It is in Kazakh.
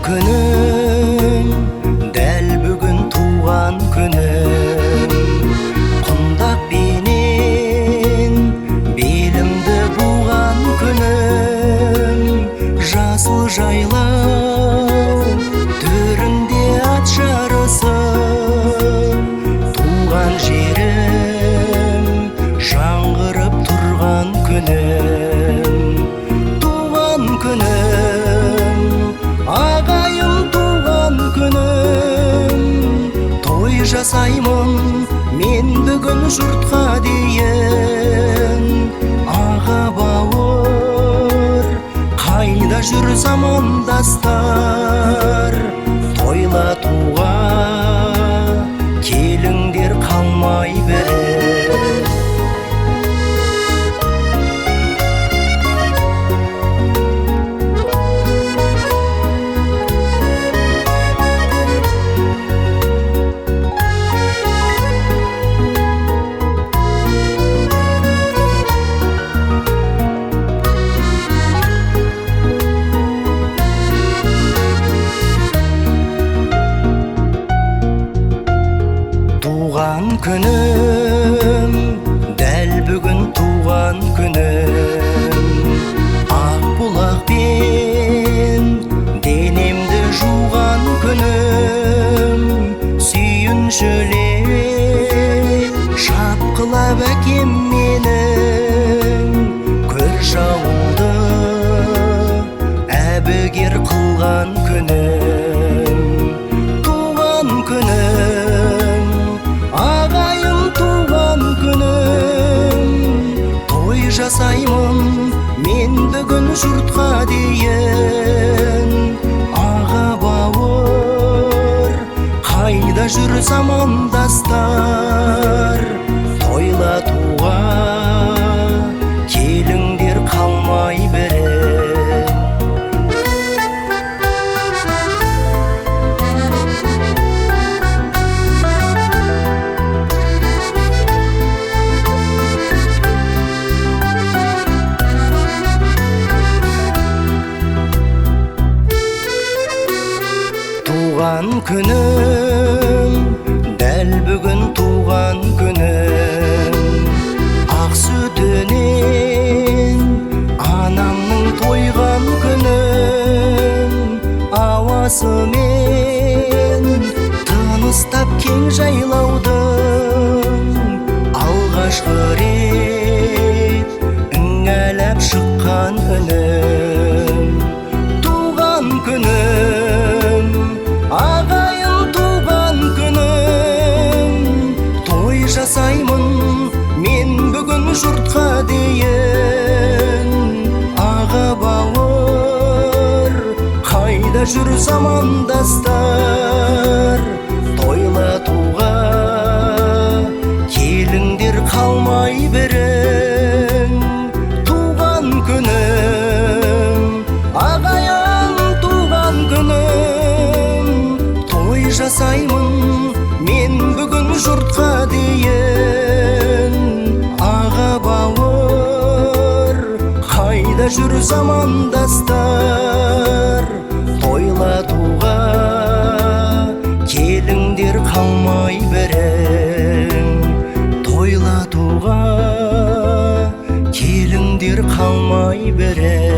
күнім, дәл бүгін туған күнім. Құндақ бейнен белімді буған күнім. Жасыл жайлау төрінде ат жарысы, туған жерім жаңғырып тұрған күнім. Туған күнім, ағайын туған күнім. Той жасаймын мен бүгін жұртқа дейін. Аға бауыр, қайда жүр замандастар? Тойлатуға келіңдер қалмай берер. Туған күнім, дәл бүгін туған күнім. Ақ бұлақпен денемді жуған күнім. Сүйіншілеп шапқылап әкем менің, көрші ауылды әбігер қылған күнім. Туған күнім, ағайын туған күнім. Той жасаймын мен бүгін жұртқа дейін. Аға бауыр, қайда жүр замандастар? Тойлатуға келіңдер қалмай берер. Туған күнім, дәл бүгін туған күнім. Ақ сүтінен анамның тойған күнім. Ауасымен тыныстап кең жайлаудың, алғашқы рет үңәләп шыққан үнім. Туған күнім, ағайын туған күнім. Той жасаймын мен бүгін жұртқа дейін. Аға бауыр, қайда жүр замандастар? Тойлатуға келіңдер қалмай берің. Туған күнім, ағайын туған күнім. Той жасаймын мен бүгін жұртқа дейін. Аға бауыр, қайда жүр замандастар? Тойлатуға келіңдер қалмай берің. Тойлатуға келіңдер қалмай берің.